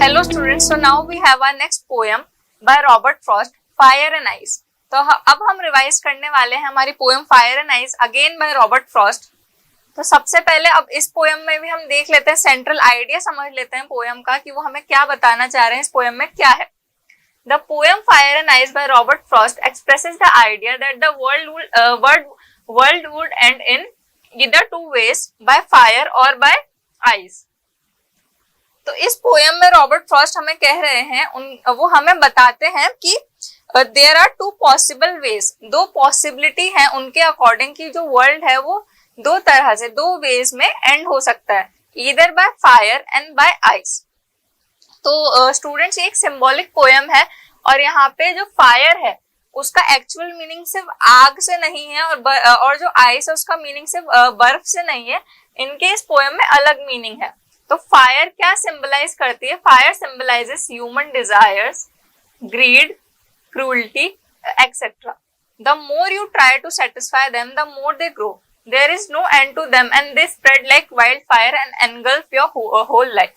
Hello students, so now we have our next poem by Robert Frost, Fire and Ice. तो अब हम revise करने वाले हैं हमारी poem fire and ice again bye Robert Frost. तो सबसे पहले अब इस पोएम में भी हम देख लेते हैं, सेंट्रल आइडिया समझ लेते हैं पोएम का कि वो हमें क्या बताना चाह रहे हैं, इस पोएम में क्या है। The poem fire and ice by Robert Frost expresses the idea that the world would end in either two ways, by fire और बाय आइस। तो इस पोएम में रॉबर्ट फ्रॉस्ट हमें कह रहे हैं, वो हमें बताते हैं कि there are two possible ways, दो पॉसिबिलिटी है उनके अकॉर्डिंग कि जो वर्ल्ड है वो दो तरह से, दो वेज में एंड हो सकता है, either by fire and by ice. तो स्टूडेंट्स एक सिंबॉलिक पोएम है और यहाँ पे जो फायर है उसका एक्चुअल मीनिंग सिर्फ आग से नहीं है और जो आइस है उसका मीनिंग सिर्फ बर्फ से नहीं है, इनके इस पोएम में अलग मीनिंग है। तो फायर क्या सिंबलाइज करती है? Fire symbolises human desires, greed, cruelty etcetera. The more you try to satisfy them the more they grow, there is no end to them and they spread like wild fire and engulf your whole life.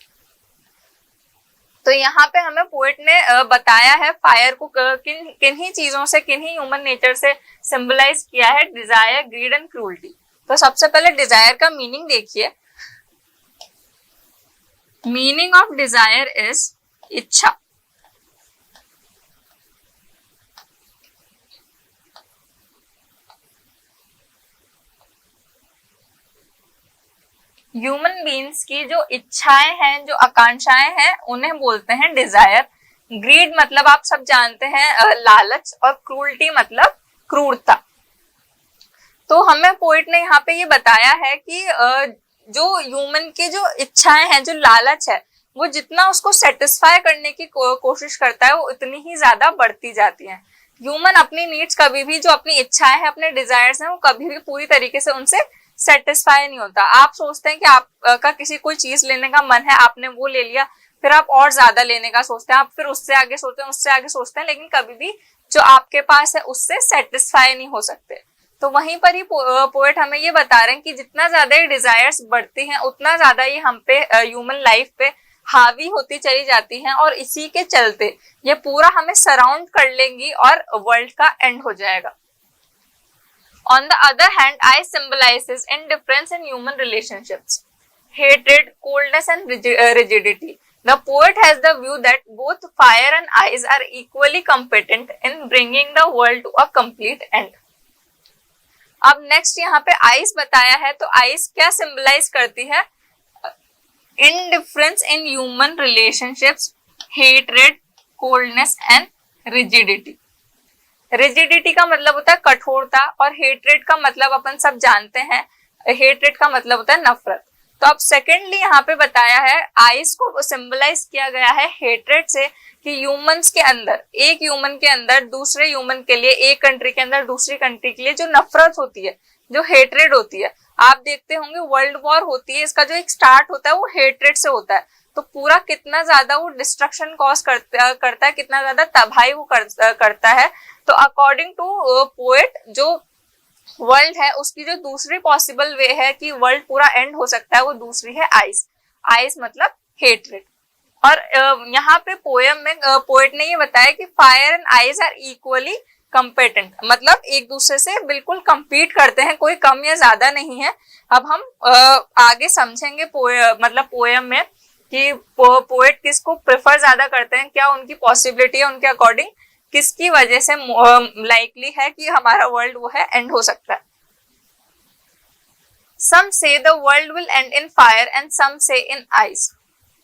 तो यहाँ पे हमें poet ने बताया है fire को किन ही चीजों से, किन ही ह्यूमन नेचर से सिंबलाइज किया है, डिजायर, ग्रीड एंड क्रूअल्टी। तो सबसे पहले डिजायर का मीनिंग देखिए। मीनिंग ऑफ डिजायर इज इच्छा। ह्यूमन बीइंग्स की जो इच्छाएं हैं, जो आकांक्षाएं हैं, उन्हें बोलते हैं डिजायर। ग्रीड मतलब आप सब जानते हैं लालच, और क्रूरटी मतलब क्रूरता। तो हमें पोएट ने यहाँ पे ये बताया है कि जो ह्यूमन की जो इच्छाएं हैं, जो लालच है, वो जितना उसको सेटिस्फाई करने की कोशिश करता है वो उतनी ही ज्यादा बढ़ती जाती है। ह्यूमन अपनी नीड्स कभी भी, जो अपनी इच्छाएं हैं, अपने डिजायर्स हैं, वो कभी भी पूरी तरीके से उनसे सेटिस्फाई नहीं होता। आप सोचते हैं कि आपका किसी कोई चीज लेने का मन है, आपने वो ले लिया, फिर आप और ज्यादा लेने का सोचते हैं, आप फिर उससे आगे सोचते हैं, उससे आगे सोचते हैं, लेकिन कभी भी जो आपके पास है उससे सेटिस्फाई नहीं हो सकते। तो वहीं पर ही पोएट हमें ये बता रहे हैं कि जितना ज्यादा ये डिजायर्स बढ़ती हैं उतना ज्यादा ये हम पे, ह्यूमन लाइफ पे हावी होती चली जाती हैं, और इसी के चलते ये पूरा हमें सराउंड कर लेंगी और वर्ल्ड का एंड हो जाएगा। On the other hand, ice symbolizes indifference in human relationships, hatred, coldness and rigidity. The poet has the view that both fire and ice are equally competent in bringing the world to a complete end. अब next यहाँ पे ice बताया है, तो ice क्या symbolise करती है? Indifference in human relationships, hatred, coldness and rigidity. Rigidity का मतलब होता है कठोरता, और हेट्रेड का मतलब अपन सब जानते हैं, हेट्रेड का मतलब होता है नफरत। तो अब सेकेंडली यहाँ पे बताया है, आइस को सिंबलाइज किया गया है हेट्रेड से, कि ह्यूमंस के अंदर, एक ह्यूमन के अंदर दूसरे ह्यूमन के लिए, एक कंट्री के अंदर दूसरी कंट्री के लिए जो नफरत होती है, जो हेट्रेड होती है, आप देखते होंगे वर्ल्ड वॉर होती है, इसका जो एक स्टार्ट होता है वो हेट्रेड से होता है। तो पूरा कितना ज्यादा वो डिस्ट्रक्शन कॉज करता है, कितना ज्यादा तबाही वो करता है। तो अकॉर्डिंग टू पोएट, जो वर्ल्ड है उसकी जो दूसरी पॉसिबल वे है कि वर्ल्ड पूरा एंड हो सकता है, वो दूसरी है आइस। आइस मतलब हेट्रेड। और यहाँ पे पोएम में पोएट ने ये बताया कि fire and ice are equally competent, मतलब एक दूसरे से बिल्कुल कंपीट करते हैं, कोई कम या ज्यादा नहीं है। अब हम आगे समझेंगे मतलब पोएम में कि पोएट किसको प्रेफर ज्यादा करते हैं, क्या उनकी पॉसिबिलिटी है, उनके अकॉर्डिंग किसकी वजह से लाइकली है कि हमारा वर्ल्ड वो है एंड हो सकता है। Some say the world will end in fire and some say in ice.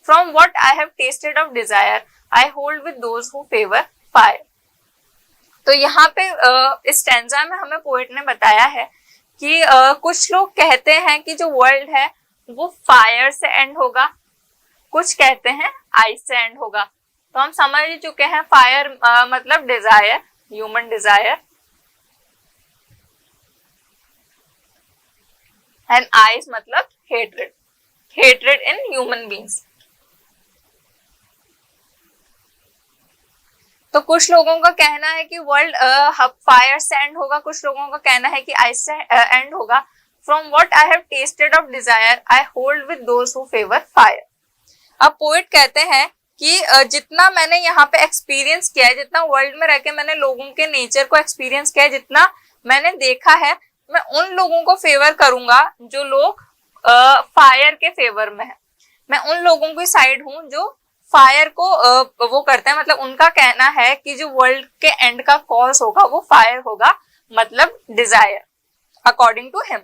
From what I have tasted of desire, I hold with those who favor fire. तो यहाँ पे इस स्टैंजा में हमें पोएट ने बताया है कि कुछ लोग कहते हैं कि जो वर्ल्ड है वो फायर से एंड होगा, कुछ कहते हैं आइस से एंड होगा। तो हम समझ ही चुके हैं, फायर मतलब desire, human desire, and ice मतलब hatred, hatred in human beings. तो कुछ लोगों का कहना है कि वर्ल्ड फायर से एंड होगा, कुछ लोगों का कहना है कि आइस से एंड होगा। From what I have tested of desire, I hold with those who favour fire. अब पोएट कहते हैं कि जितना मैंने यहाँ पे एक्सपीरियंस किया है, जितना वर्ल्ड में रह के मैंने लोगों के नेचर को एक्सपीरियंस किया है, जितना मैंने देखा है, मैं उन लोगों को फेवर करूंगा जो लोग फायर के फेवर में है। मैं उन लोगों की साइड हूं जो फायर को वो करते हैं, मतलब उनका कहना है कि जो वर्ल्ड के एंड का कॉज होगा वो फायर होगा, मतलब desire, according to him.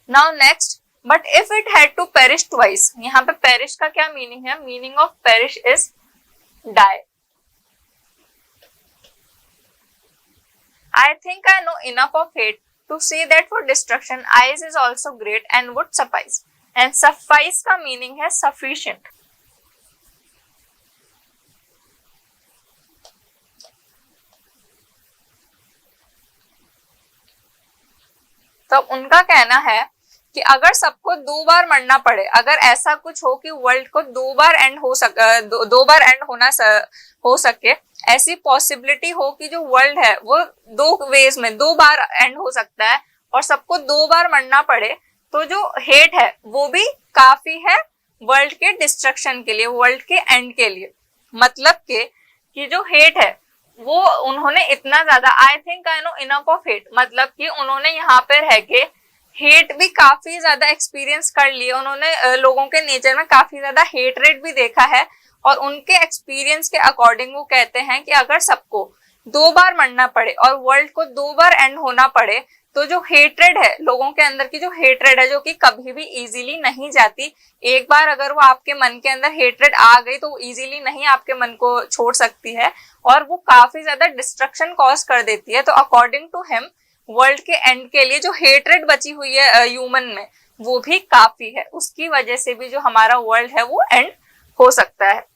Now next, but if it had to perish twice, यहाँ पे पेरिश का क्या मीनिंग है? Meaning of perish is die. I think I know enough of hate to see that for destruction eyes is also great and would suffice. And suffice का meaning है sufficient. तो उनका कहना है कि अगर सबको 2 बार मरना पड़े, अगर ऐसा कुछ हो कि वर्ल्ड को 2 बार एंड हो सके, ऐसी पॉसिबिलिटी हो कि जो वर्ल्ड है वो 2 वेज में 2 बार एंड हो सकता है और सबको 2 बार मरना पड़े, तो जो हेट है वो भी काफी है वर्ल्ड के डिस्ट्रक्शन के लिए, वर्ल्ड के एंड के लिए। मतलब कि जो हेट है वो उन्होंने इतना ज्यादा, I think I know enough of hate, मतलब कि उन्होंने यहाँ पे रह के हेट भी काफी ज्यादा एक्सपीरियंस कर लिया, उन्होंने लोगों के नेचर में काफी ज्यादा हेट रेट भी देखा है, और उनके एक्सपीरियंस के अकॉर्डिंग वो कहते हैं कि अगर सबको 2 बार मरना पड़े और वर्ल्ड को 2 बार एंड होना पड़े, तो जो हेट्रेड है लोगों के अंदर की, जो हेट्रेड है जो कि कभी भी इजीली नहीं जाती, एक बार अगर वो आपके मन के अंदर हेट्रेड आ गई तो वो इजीली नहीं आपके मन को छोड़ सकती है और वो काफी ज्यादा डिस्ट्रक्शन कॉज कर देती है। तो अकॉर्डिंग टू हिम वर्ल्ड के एंड के लिए जो हेट्रेड बची हुई है ह्यूमन में वो भी काफी है, उसकी वजह से भी जो हमारा वर्ल्ड है वो एंड हो सकता है।